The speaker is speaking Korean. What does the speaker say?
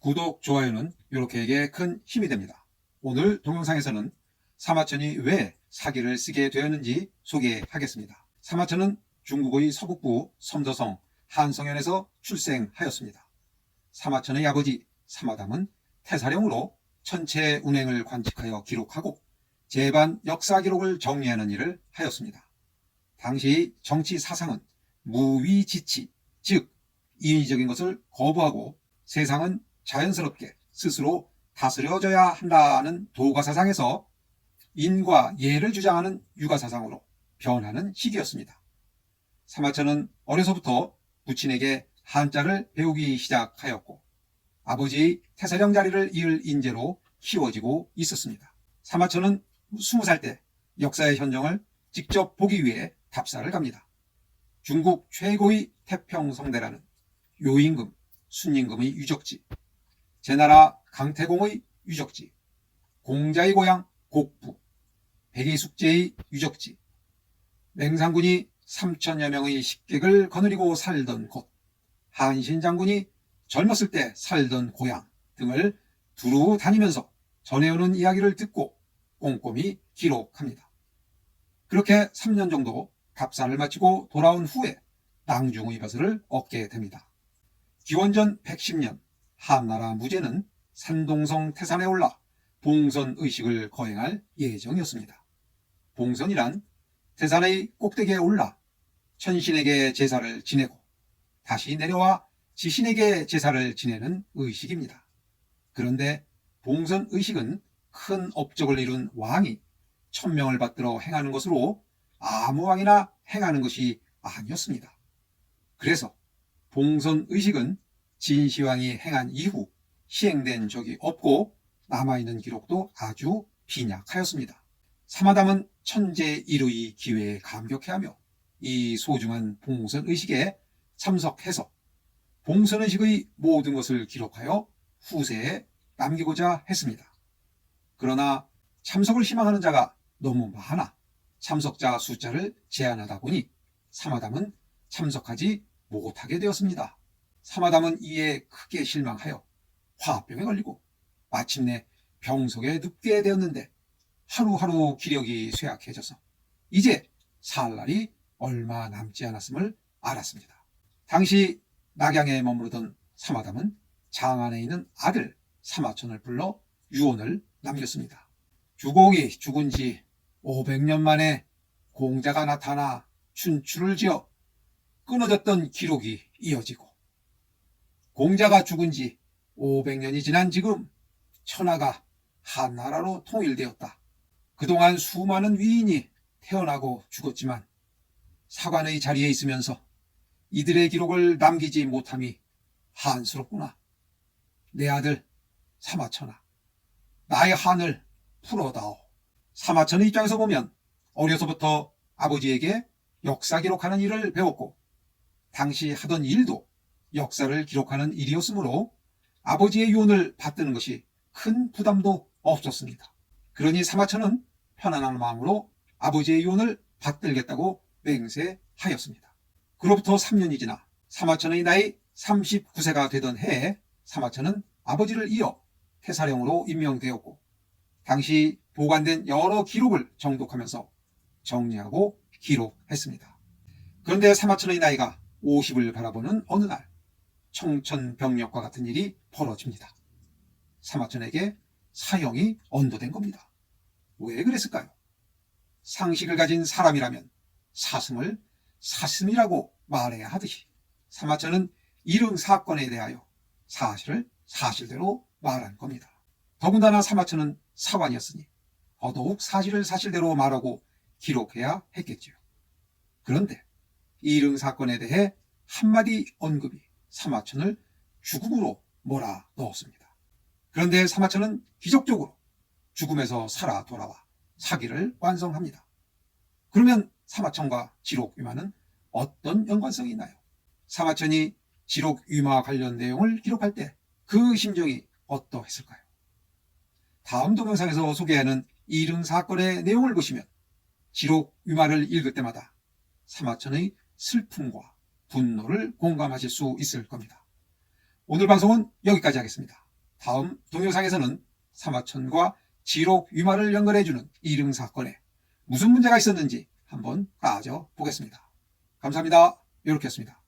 구독, 좋아요는 이렇게에게 큰 힘이 됩니다. 오늘 동영상에서는 사마천이 왜 사기를 쓰게 되었는지 소개하겠습니다. 사마천은 중국의 서북부 섬더성 한성현에서 출생하였습니다. 사마천의 아버지 사마담은 태사령으로 천체 운행을 관측하여 기록하고 제반 역사 기록을 정리하는 일을 하였습니다. 당시 정치 사상은 무위지치, 즉 인위적인 것을 거부하고 세상은 자연스럽게 스스로 다스려져야 한다는 도가사상에서 인과 예를 주장하는 유가사상으로 변하는 시기였습니다. 사마천은 어려서부터 부친에게 한자를 배우기 시작하였고 아버지의 태사령 자리를 이을 인재로 키워지고 있었습니다. 사마천은 20살 때 역사의 현정을 직접 보기 위해 답사를 갑니다. 중국 최고의 태평성대라는 요임금, 순임금의 유적지, 제나라 강태공의 유적지, 공자의 고향 곡부, 백의숙제의 유적지, 맹상군이 3천여 명의 식객을 거느리고 살던 곳, 한신장군이 젊었을 때 살던 고향 등을 두루 다니면서 전해오는 이야기를 듣고 꼼꼼히 기록합니다. 그렇게 3년 정도 답사를 마치고 돌아온 후에 낭중의 벼슬을 얻게 됩니다. 기원전 110년 한나라 무제는 산동성 태산에 올라 봉선의식을 거행할 예정이었습니다. 봉선이란 태산의 꼭대기에 올라 천신에게 제사를 지내고 다시 내려와 지신에게 제사를 지내는 의식입니다. 그런데 봉선의식은 큰 업적을 이룬 왕이 천명을 받들어 행하는 것으로 아무 왕이나 행하는 것이 아니었습니다. 그래서 봉선의식은 진시황이 행한 이후 시행된 적이 없고 남아있는 기록도 아주 빈약하였습니다. 사마담은 천재 일의 기회에 감격해하며 이 소중한 봉선의식에 참석해서 봉선의식의 모든 것을 기록하여 후세에 남기고자 했습니다. 그러나 참석을 희망하는 자가 너무 많아 참석자 숫자를 제한하다 보니 사마담은 참석하지 못하게 되었습니다. 사마담은 이에 크게 실망하여 화병에 걸리고 마침내 병석에 눕게 되었는데 하루하루 기력이 쇠약해져서 이제 살 날이 얼마 남지 않았음을 알았습니다. 당시 낙양에 머무르던 사마담은 장안에 있는 아들 사마천을 불러 유언을 남겼습니다. 주공이 죽은 지 500년 만에 공자가 나타나 춘추를 지어 끊어졌던 기록이 이어지고 공자가 죽은 지 500년이 지난 지금 천하가 한나라로 통일되었다. 그동안 수많은 위인이 태어나고 죽었지만 사관의 자리에 있으면서 이들의 기록을 남기지 못함이 한스럽구나. 내 아들 사마천아, 나의 한을 풀어다오. 사마천의 입장에서 보면 어려서부터 아버지에게 역사 기록하는 일을 배웠고 당시 하던 일도 역사를 기록하는 일이었으므로 아버지의 유언을 받드는 것이 큰 부담도 없었습니다. 그러니 사마천은 편안한 마음으로 아버지의 유언을 받들겠다고 맹세하였습니다. 그로부터 3년이 지나 사마천의 나이 39세가 되던 해에 사마천은 아버지를 이어 태사령으로 임명되었고 당시 보관된 여러 기록을 정독하면서 정리하고 기록했습니다. 그런데 사마천의 나이가 50을 바라보는 어느 날 청천벽력과 같은 일이 벌어집니다. 사마천에게 사형이 언도된 겁니다. 왜 그랬을까요? 상식을 가진 사람이라면 사슴을 사슴이라고 말해야 하듯이 사마천은 일흥 사건에 대하여 사실을 사실대로 말한 겁니다. 더군다나 사마천은 사관이었으니 더더욱 사실을 사실대로 말하고 기록해야 했겠지요. 그런데 일흥 사건에 대해 한마디 언급이 사마천을 죽음으로 몰아넣었습니다. 그런데 사마천은 기적적으로 죽음에서 살아 돌아와 사기를 완성합니다. 그러면 사마천과 지록위마는 어떤 연관성이 있나요? 사마천이 지록위마 관련 내용을 기록할 때 그 심정이 어떠했을까요? 다음 동영상에서 소개하는 일흥 사건의 내용을 보시면 지록위마를 읽을 때마다 사마천의 슬픔과 분노를 공감하실 수 있을 겁니다. 오늘 방송은 여기까지 하겠습니다. 다음 동영상에서는 사마천과 지록 위마를 연결해주는 이릉 사건에 무슨 문제가 있었는지 한번 따져 보겠습니다. 감사합니다. 이렇게 했습니다.